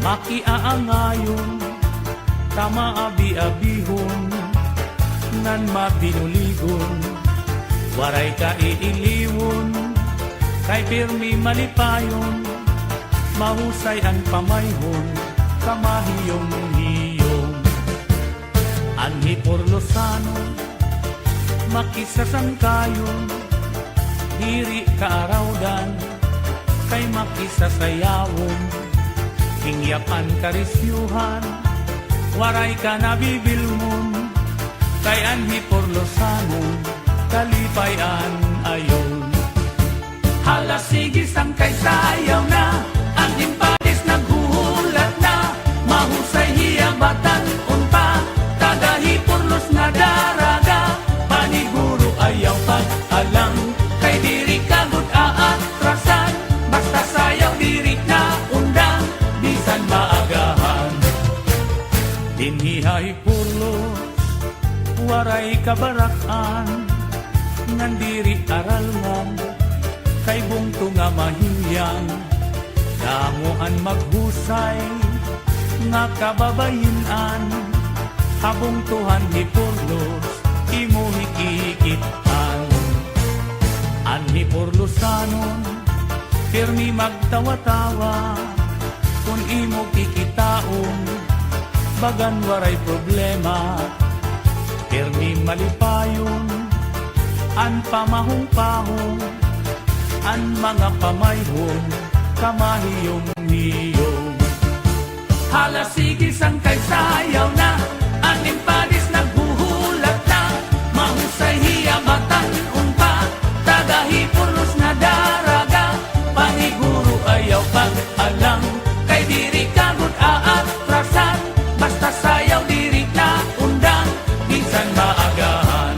makiaangayon, tama abi-abihon, nan mabinuligon, waray ka iiliwon, kay pirmi malipayon, mahusay ang pamayhon, kamahiyong-hiyong. Anhi Porlosano, makisasangkayon, diri kaarawdan, kay makisasayawon, hingyapan karisyuhan, waray ka nabibilmon, kay Anhi Porlosano, kalipayan ayon. Hala sige sangkay sayaw na, ang impadis naghuhulat na, mahusay hiyabatan unpa, tagahi Porlos na daraga, paniguro ayaw pag-alang, kay diri kagod aatrasan, basta sayaw diri na undang, bisan maagahan. Dinhihay Porlos, waray kabarakan, nandiri aralman, kay bungto nga mahiyang, damuan maghusay, nga kababayinan, habong tuhan ni Porlos, imo hikikitan. Anhi Porlosanon, pirmi magtawa-tawa, kung imo kikitaon, bagan waray problema, pirmi malipayon, an pamahong-pahong, an mga pamayhong, kamahiyong-hiyong. Hala sige sangkay sayaw na, an impadis naghuhulat na, mahusay hiyabatan unpa, tagahi Porlos na daraga, paniguro ayaw pag-alang, kay diri kagod aatrasan, basta sayaw diri na undang, bisan maagahan.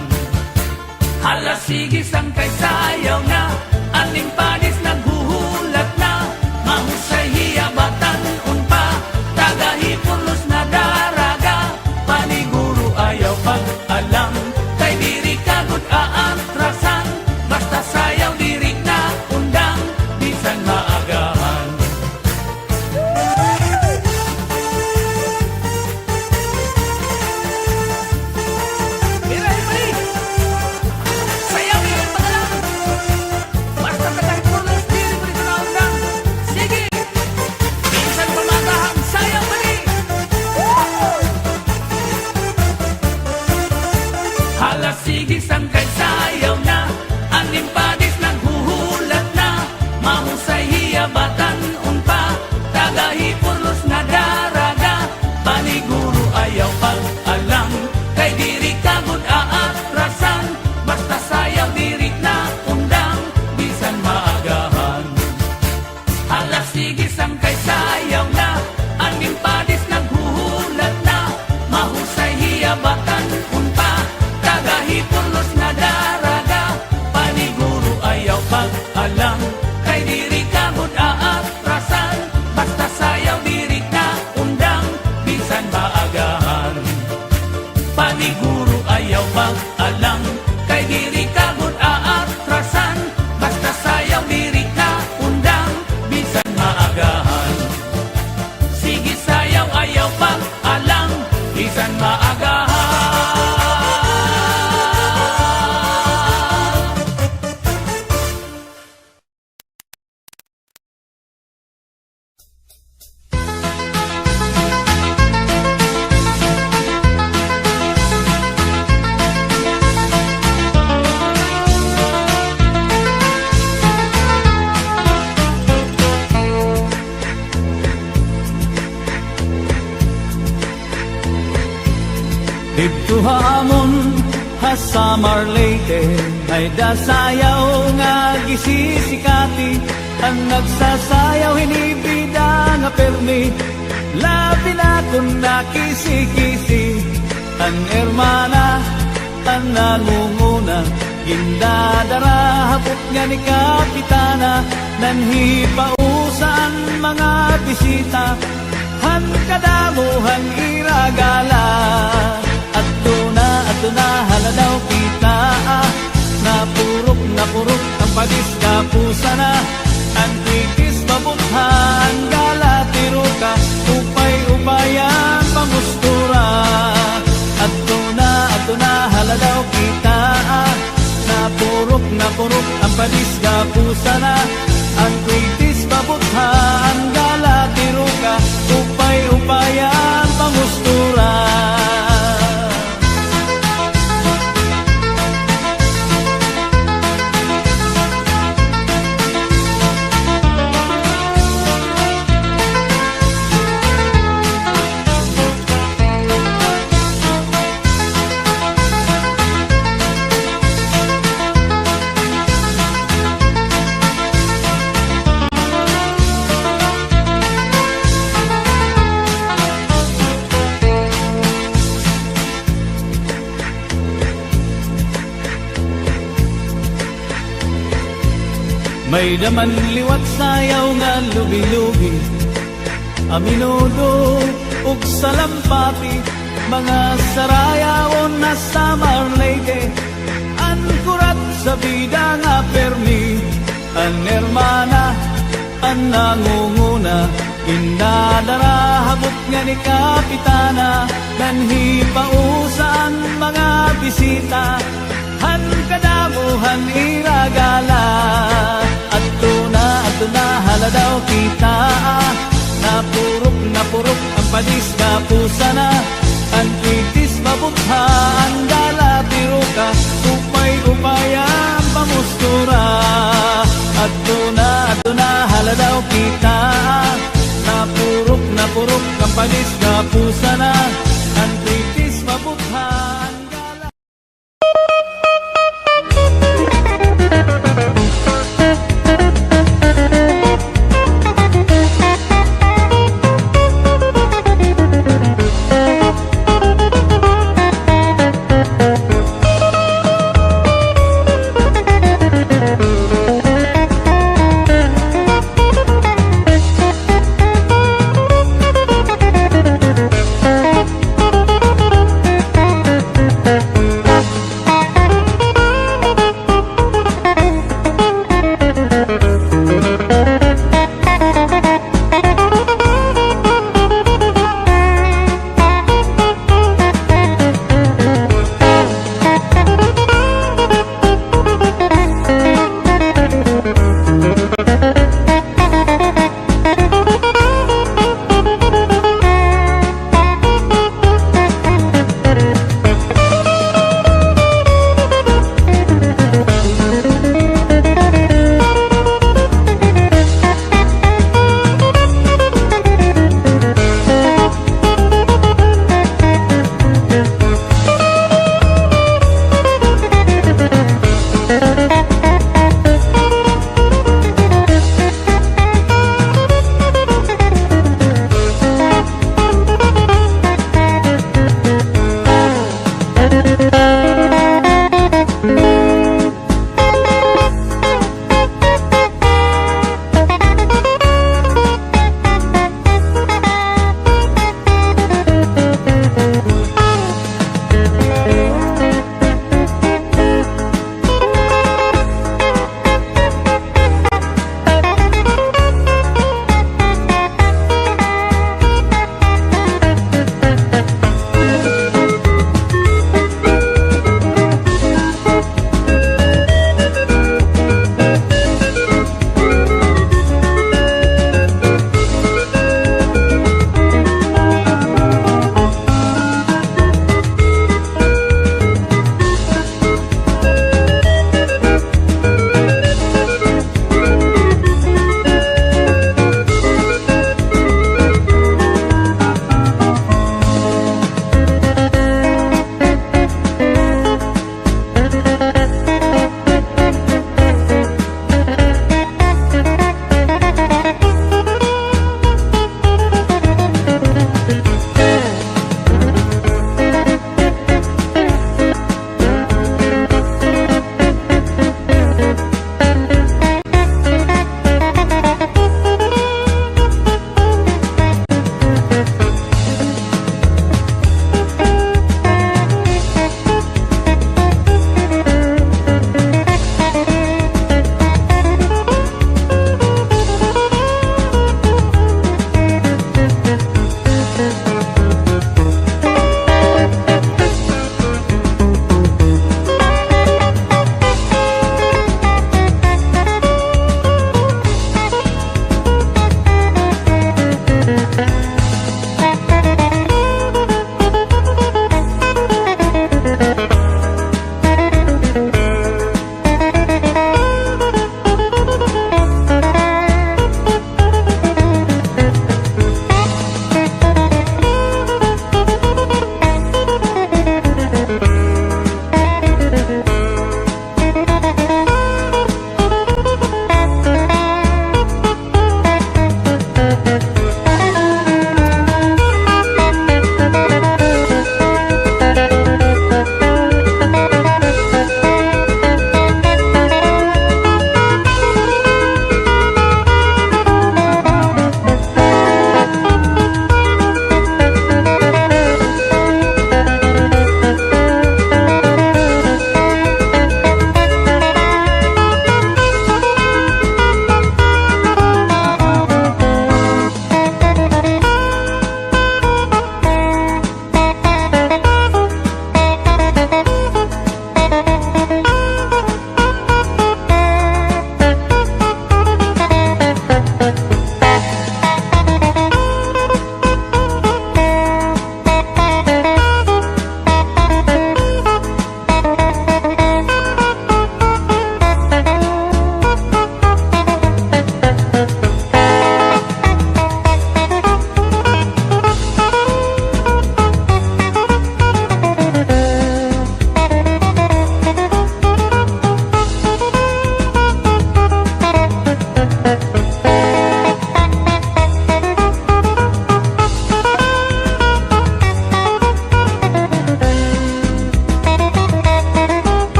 Hala sige sangkay sayaw na, aning padis naghuhulat na, mahusay hiyabatan unpa, tagahi Porlos na daraga, paniguro ayaw pag-alam, kay diri kagod aatrasan, basta sayaw diri na undang, bisan maagahan. Hala sige sangkay sayaw na, ang impadis naghuhulat na, mahusay hiyabatan unpa, tagahi Porlos na daraga, paniguro ayaw pag-alang, kay diri kagod aatrasan, basta sayaw diri na undang, bisan maagahan. Hala sige sangkay sayaw na, ang impadis naghuhulat na, mahusay hiyabatan unpa, tagahi Porlos na daraga, paniguro ayaw pag-alang, kay diri kagod aatrasan, basta sayaw diri na undang, bisan maagahan. Paniguro ayaw pag-alang, kay diri kagod aatrasan, basta sayaw diri na undang, bisan maagahan. Sige sayaw ayaw pag-alang, bisan maagahan. Dito hamon hasamar Leyte, ay dasayaw nga gisisikati, ang nagsasayaw hinibida nga permi, labi na kung nakisi-kisi, ang hermana tanan munguna, gindadara hapot nga ni Kapitana, nanhipausan mga bisita, han kadamuhan iragala. Ato na hala daw kita, napurok ang padis kapusa na, ang titis mabuthan gala tiruka, padis pusa na ang kritis babutha ang gala tiruka upay-upayan pamustura. May daman liwat sayaw nga lubi-lubi, aminudo ug salampati, mga sarayawon na Samar Leyte, an kurat sa bida nga permi, an hermana, an nangunguna, indadara habot nga ni kapitana, danhi pausan mga bisita, han kadamuhan iragala. Ato na haladaw kita, napurok ang padis pusa na ang kritis mabutha ang dala tiruka upay-upayan pamustura. Ato na haladaw kita, napurok ang padis pusa na ang kritis mabutha ang dala.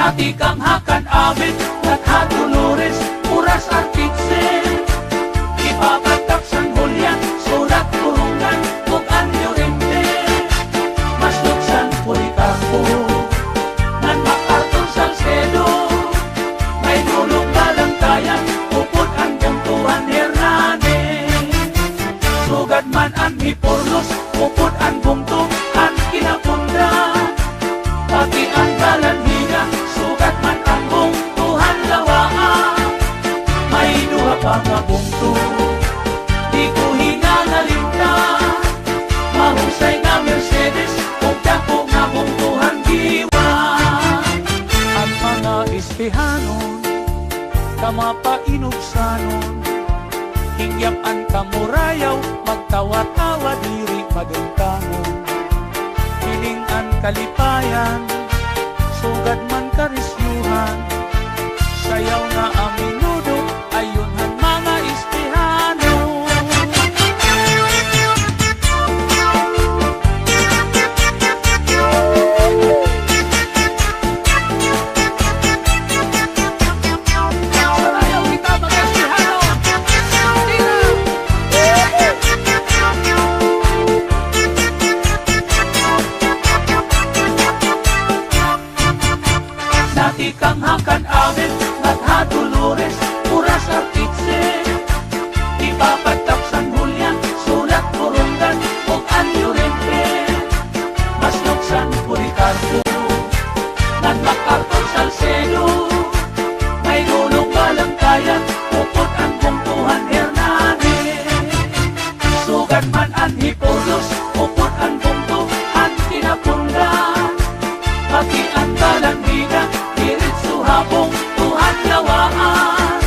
Dati kang hakan amin, Gatha Dolores, Puras Artitse, Ipapatak San Julian, Surat Turungan, ug Anyo Rente, Maslog San Policarpo, Nan MacArthur Salcedo, may dulong Balangtayan, upod ang Tuan Hernandez, sugad man ang Hiporlos, upod ang Bungtong, ang Kinapunda, pati ang Balanhiga, sugat man ang Bungtuhan Lawaan, may duha pa nga bungto, di ko hinangalinta, mahusay nga Mercedes, ug dako nga bungtuhan diwa. Ang mga Estehanon, kamapainugsanon, hingyapan kamurayaw, magtawa-tawa diri magengkanon, pilingan kalipayan, sugad man karisyuhan, sayaw nga ang minudo, ayunhan mga Estehano. Sarayaw kita mga Estehano. Dati kang hakan amin, Gatha Dolores, Puras Artitse, Ipapatak San Julian, Sulat Turungan, ug Anyo Rente, Maslog San Policarpo, Nan MacArthur Salcedo, may dulong Balangtayan, upod ang Bungtuhan Hernandez, sugad man ang Hiporlos, upod ang Bungtuhan Kinapunda, pati ang Balanhiga, diretso habong Tuhan Lawaan,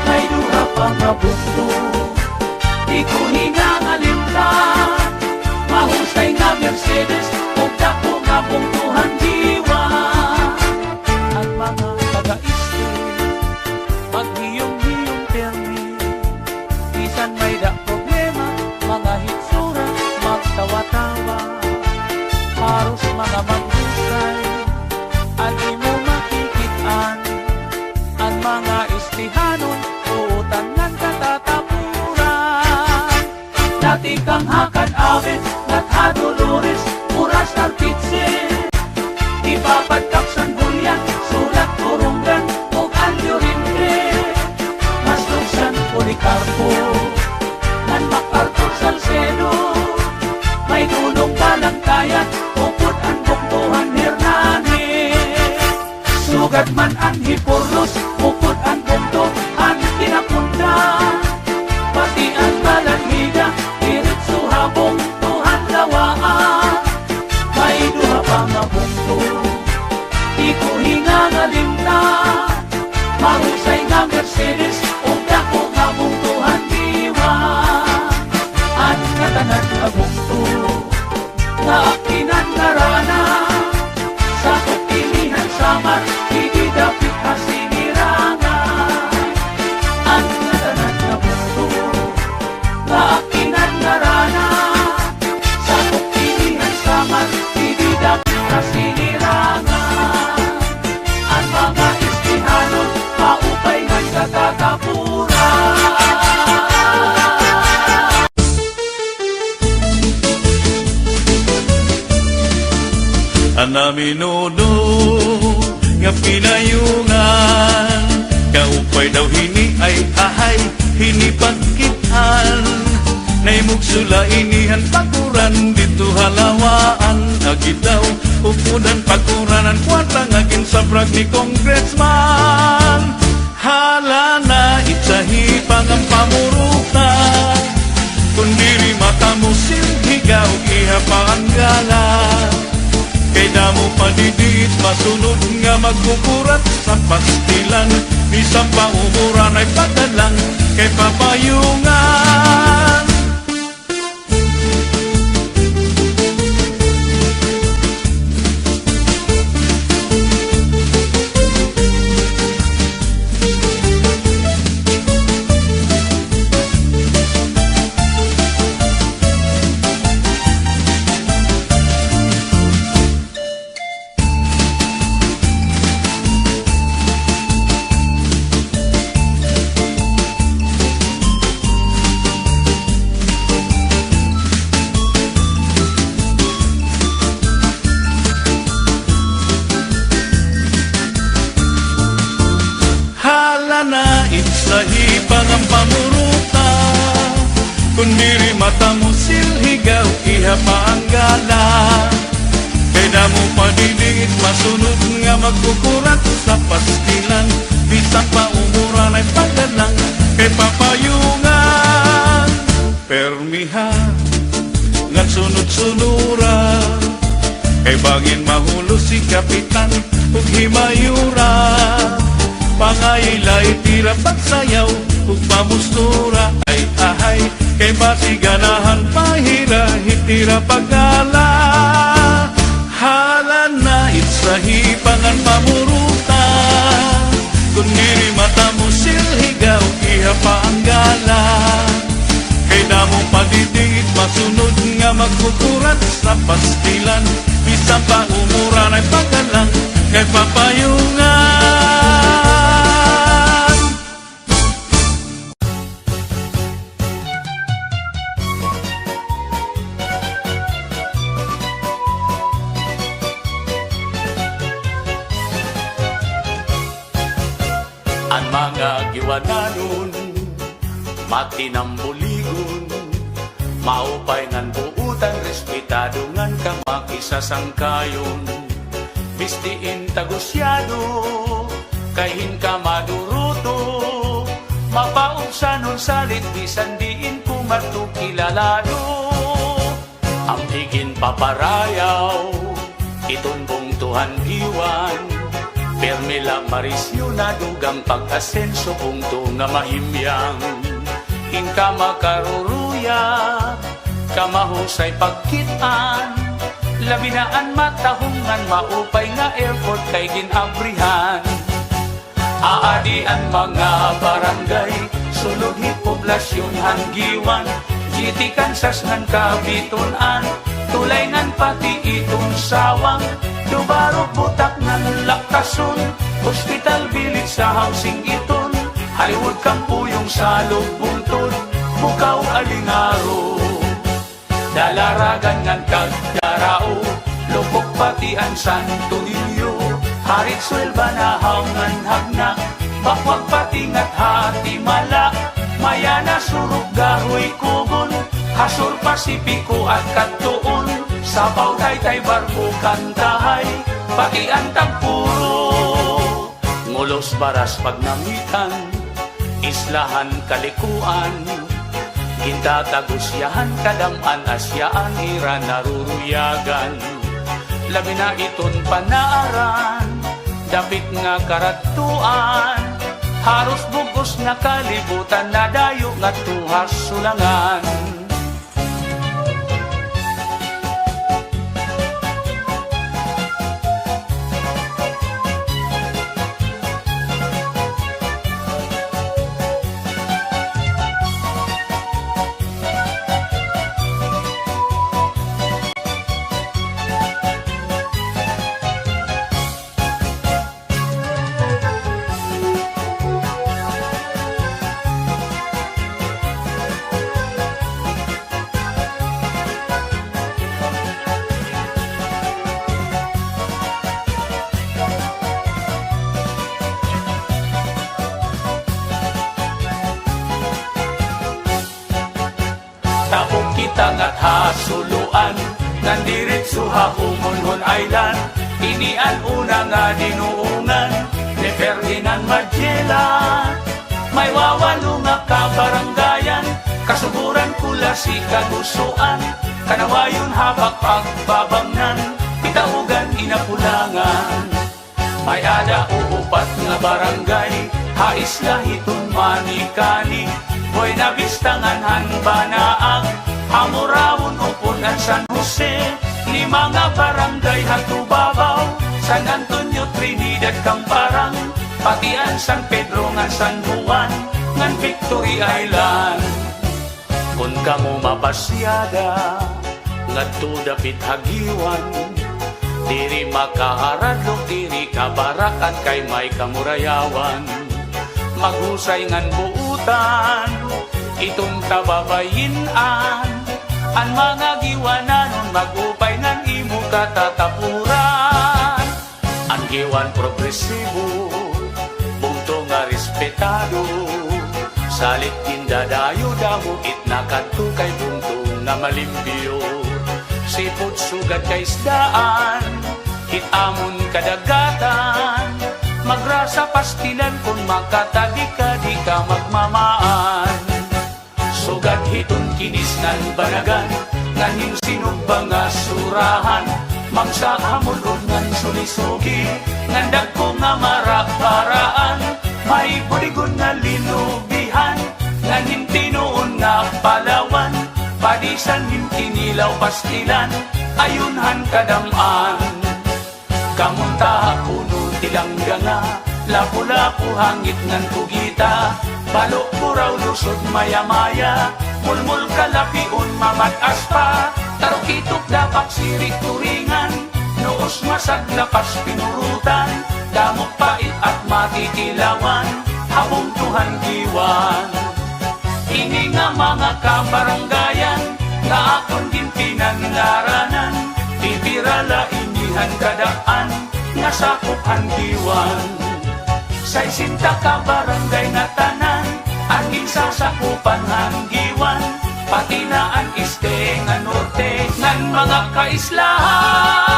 may duha pa nga bungto, di ko hinangalintan, mahusay nga Mercedes, ug dako nga bungtuhan diwa. Ang mga taga-Iste, maghiyong-hiyong permi, bisan may da problema, mga hitsura, magtawa-tawa, haros mga maghusay, ang imo makikitaan, ang mga Estehanon, uutan ng katatapuran. Dati kang hakan amin, Gatha Dolores, Puras Artitse, Ipapatak San Julian, Sulat Turungan, ug Anyo Rente, Maslog San Policarpo, Nan MacArthur Salcedo, may dulong Balangtayan, upod ang Bungtuhan Hernandez, sugad man ang Hiporlos, upod ang Bungtuhan Kinapunda, pati ang Balanhiga, diretso habong Tuhan Lawaan, may duha pa nga bungto, di ko hinangalintan, mahusay nga Mercedes, ug dako nga bungtuhan diwa. Ang katanan nga bungto, nga akinan nga rana, sa kupilihan samar, hindi dapit hasinirangan. Ang katanan nga bungto, nga akinan nga rana, sa kupilihan samar, hindi dapit hasinirangan. Ang mga Estehano, paupay ng katatapuran. Anaminuno nga pinayungan, kaupay daw hini ay ahay hini pagkitan, naimugsula inihan pakuran dito halawaan, agitaw upudan pakuranan kwarta ngagin sabrag ni congressman, halana itsahi pangang pamurutan, kundiri matamusin higaw iha paanggalan, kay damo padidit masunod nga magkukurat sa pastilan, bisang paumuran ay padalang kay papayungan. sa hipang ang pamuruta. Kung diri mata mo silhigaw, iha pa ang gala. Kaya mo padidingit, masunod nga magkukurat sa pastilan. Bisan pa umuran ay pagdalang, kay papayungan. Permiha, nga sunod-sunura, kay bangin mahulo si kapitan, ug himayura. Pangailay tira pagsayaw, ug pamustura, ay ahay, kay basiganahan pahira, hitira pagala. Hala na itsahipangan pamuruta, kung diri mata mo silhigaw, iha pa ang gala. Kay damong padidingit, masunod nga magkukurat sa pastilan. Bisan pa umuran ay pagdalang, kay papayungan. Ang mga giwananon, matinambuligon, maupay ngan buutan, respetado ngan kamakisasangkayon. Bistiin tagusyado, kahin ka maduruto, mapaubsanon salit, bisan diin kumatukilalado. Ang higin paparayaw, itunbong tuhan giwan, permila marisyo na dugang pag-asenso punto nga mahimyang. Inka makaruruya, kamahusay pagkitaan, labinaan matahungan, maupay nga airport kay ginabrihan. Aadian mga barangay, sulughi poblasyon hanggiwan, GT Kansas ngan kabitunan, tulay ngan pati itong sawang, Dubarok butak ng laktason, hospital village sa housing iton, Hollywood kampuyong sa lugbuntod, bukaw alingaro. Dalaragan ngan kagdarao, lupok pati ang Santo Niño, harit swelba na haungan hagna, bakwag pati ngat hati mala, mayana surug gahoy kugon, Hasur Pasipiko at Katuon, Sabaw Taytay Barko Kantahay, pati ang Tagpuro. Ngulos Baras Pagnamitan, Islahan Kalikuan, Ginta Tagusyahan Kadaman Asyaan Ira Naruruyagan. Labi na iton panaaran, dapit nga karatuan, haros bugos na kalibutan, nadayo nga tuhas sulangan. Tapong kita nga't hasuluan, nandiritso ha Humonhon Island, inian una nga dinuungan, ni Ferdinand Magellan. May wawalo nga kabaranggayan, kasuburan kula si kagusuan, kanawayon habak pagbabangnan, pitaugan inapulangan. May ada uupat nga barangay, hais lahiton manikani, Buena Vista ngan Hanbanaag, Hamurawon upunan San Jose, ni mga barangay Hatubabaw, San Antonio, Trinidad, Camparang, patian San Pedro ngan San Juan, ngan Victory Island. Kung kamo mapasyada, ngadto dapit hagiwan, diri makaharadlok, diri kabarakan kay may kamurayawan. Maghusay ngan buutan, itong tababayinan, ang mga giwananon magupay ngan imo katatapuran. Ang giwan progresibo, punto nga respetado, Salit indadayo damo itna kadto kay buntong na malimbiyo. Sipot sugad kay isdaan, hitamon kadagatan. Magrasa pastilan kung makatagi ka di ka magmamaan. Sugad hiton kinis nan banagan, nganin sinubang nga surahan. Mangsa hamulod ngan sulisugi, ngandag ko nga maraparaan. May buligon nga linubihan, nganin tinuon nga palawan. Padisan hintinilaw pastilan, ayunhan kadamaan. Kamunta kuno tilangga nga, lapu-lapu hangit ngan kugita. Balok ko raw lusod maya-maya, mulmul kalapiun mamat aspa. Tarukitok dapak sirik turingan, noos masaglapas pinurutan. Damok pait at matitilawan, habong Tuhan diwan. Ini nga mga kabaranggayan, nga akon din pinangaranan. Pipirala inihan kadaan, nga sakupan diwan. Sa isinta kabarangay nga tanan, angin sasakupan hanggiwan. Pati na ang iste nga norte, ngan mga kaislahan.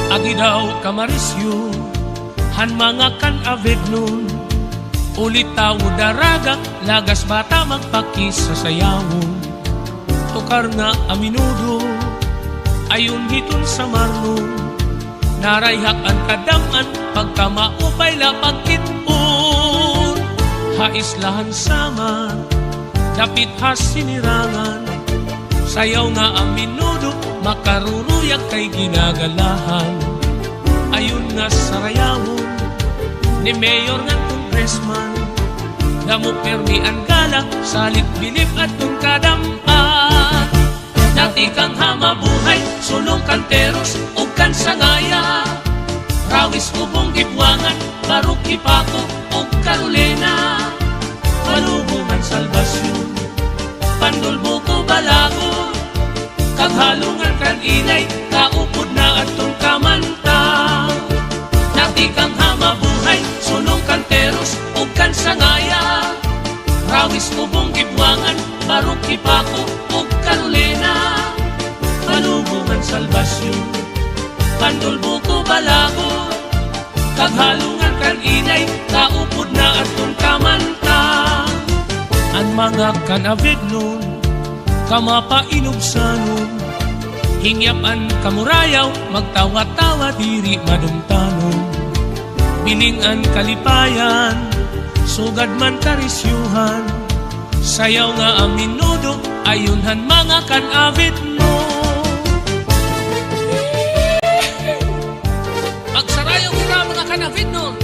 Agi daw kamarisyo, han mga kan avid nun. Ulit tao daraga, lagas bata magpakis sa sayawon. Tukar nga aminudo, ayun hiton sa marnon. Narayhak ang kadaman, pagkamaupay lapag kitun. Haislahan sama, dapit has sinirangan. Sayaw nga ang minudo, makaruruyag kay ginagalahan. Ayun nga sa rayawon, ni Mayor nga congressman. Damo permi ang gala, salit bilib at nung kadamaan. Dati kang hamabuhay, sulong kanteros, ug kan sangaya. Rawis ubong gibwangan, barok ipako, ug Carolina. Malubungan salbasyon, pandulbuko balago. Kaghalungan kan inay, kaupod na atong kamanta. Dati kang hamabuhay, sulong kanteros, ug kan sangaya. Rawis ubong gibwangan, barok ipako, ug Carolina. Malubungan salbasyon, pandulbuko balago. Kaghalungan kan inay, kaupod na atong kamanta. Ang mga kanavid nun, kamapainugsanon. Hingyapan kamurayaw, magtawa-tawa diri madumtanon. Bilingan kalipayan, sugad man karisyuhan. Sayaw nga ang minudo, ayunhan mga kanavid mo. Magsarayaw kita mga kanavid nun.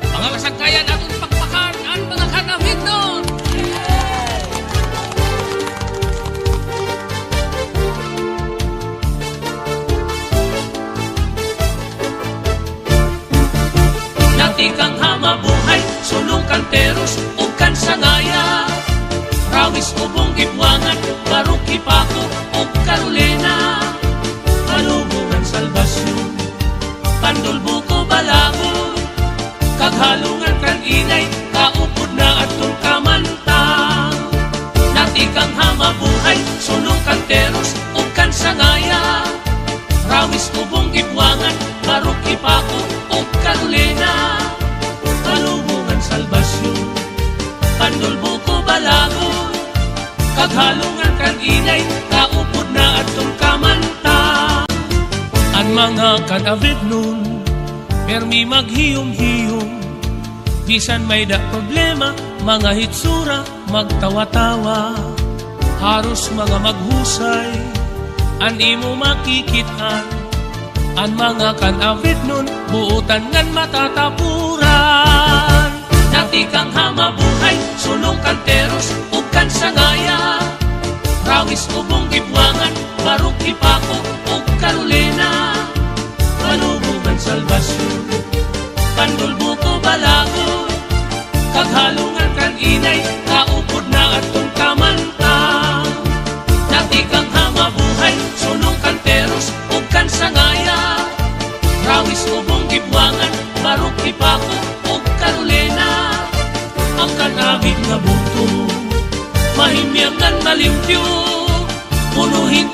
Mga masangkayan atong pakpakan ang mga kanavid nun. Dati kang hamabuhay, sulong kanteros, ug kan sangaya. Rawis ubong gibwangan, barok ipako, ug Carolina. Malubungan salbasyon, pandulbuko balago. Kaghalungan kan inay, kaupod na atong kamanta. Dati kang hamabuhay, sulong kanteros, ug kan sangaya. Rawis ubong gibwangan, barok ipako, ug Carolina. Malubungan salbasyon, pandulbuko balago. Kaghalungan kan inay, kaupod na atong kamanta. Ang mga kanavid nun, permi maghiyom-hiyom. Bisan may da problema, mga hitsura, magtawa-tawa. Haros mga maghusay, an imo makikitan. Ang mga kanavid nun, buutan ngan matatapuran. Dati kang hamabuhay, sulong kanteros, ug kan sangaya. Rawis ubong gibwangan, barok ipako, ug Carolina. Malubungan salbasyon, pandulbuko balago. Kaghalungan kan inay, kaupod na atong kamanta.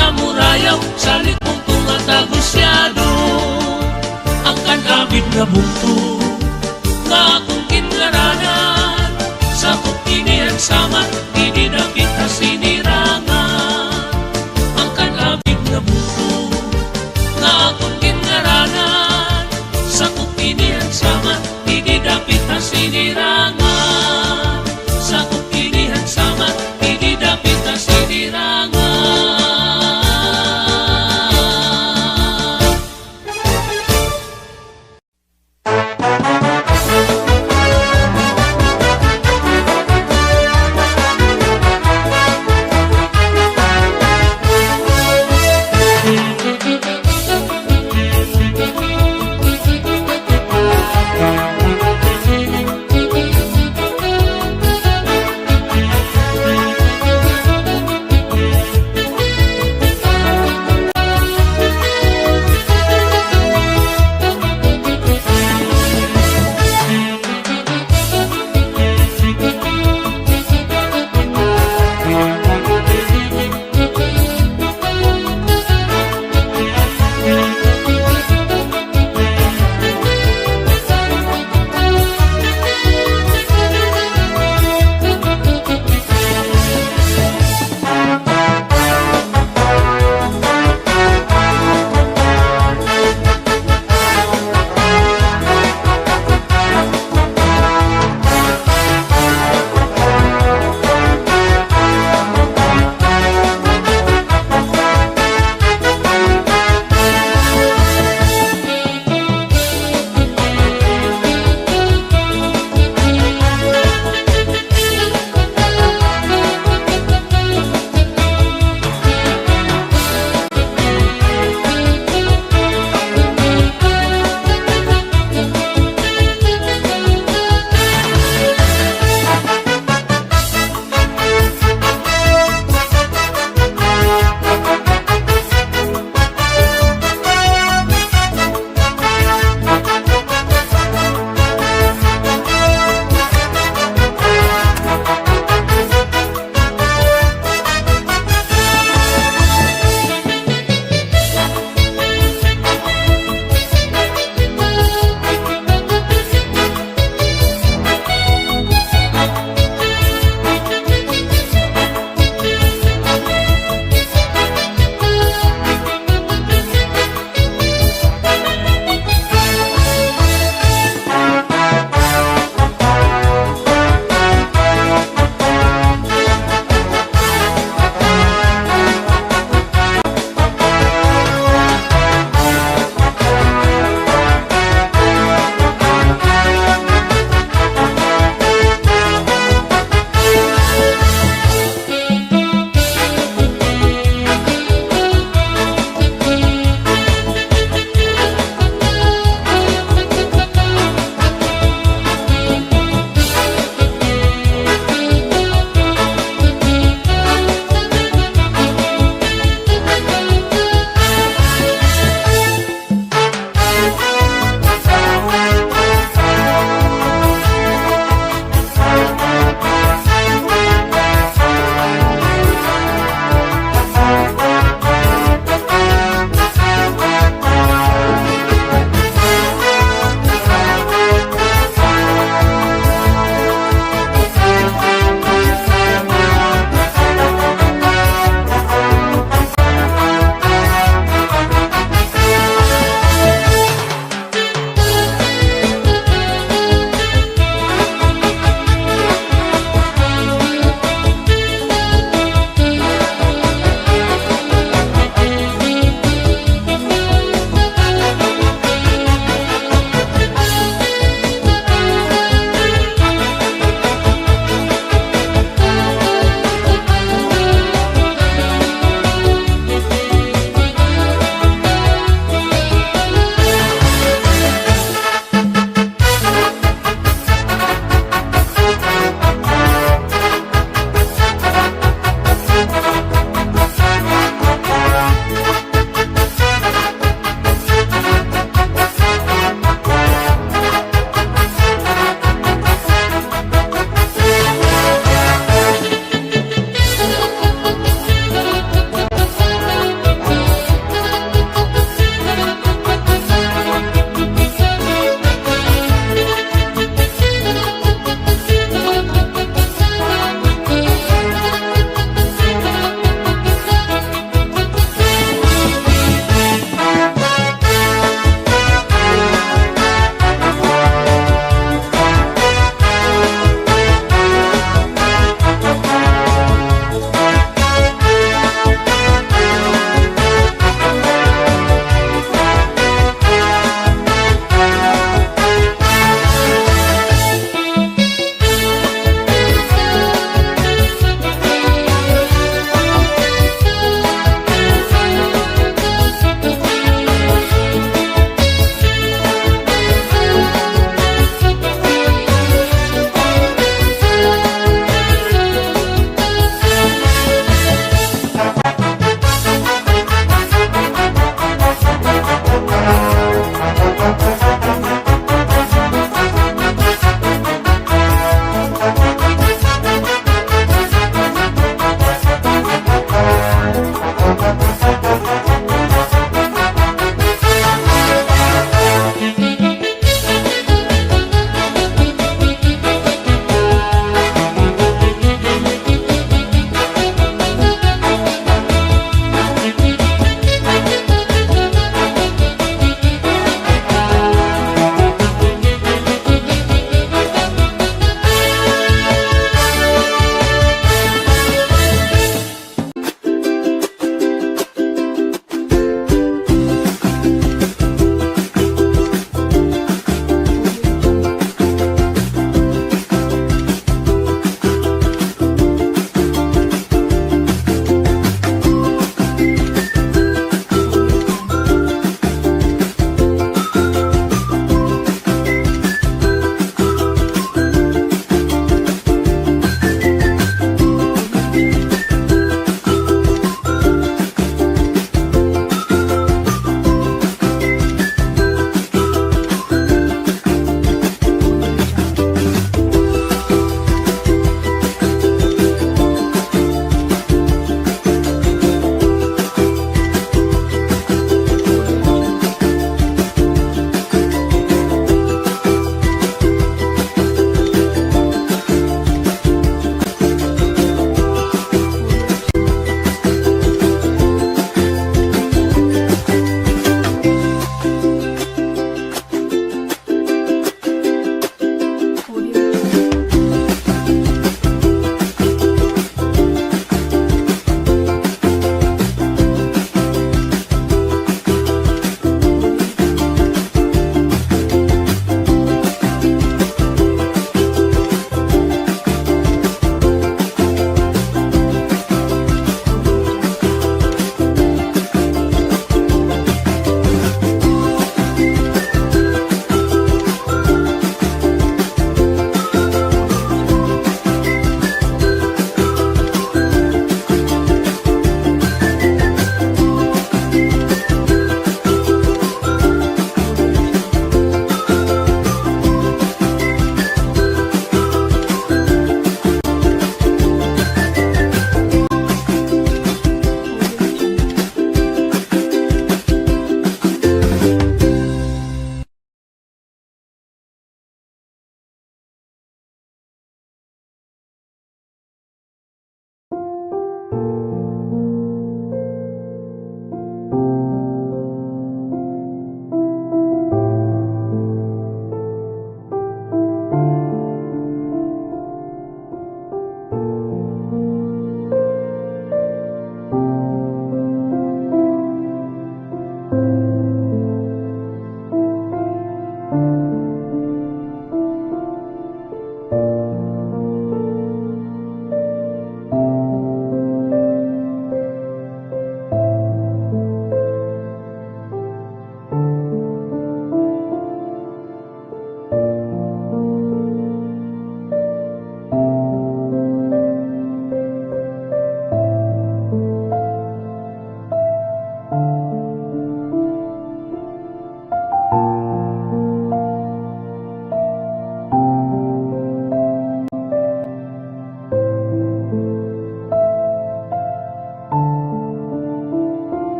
kamurayaw sa likong tunga tagusyado ang kanabit na bugto nga akong kinlaranan sa kukinihan samat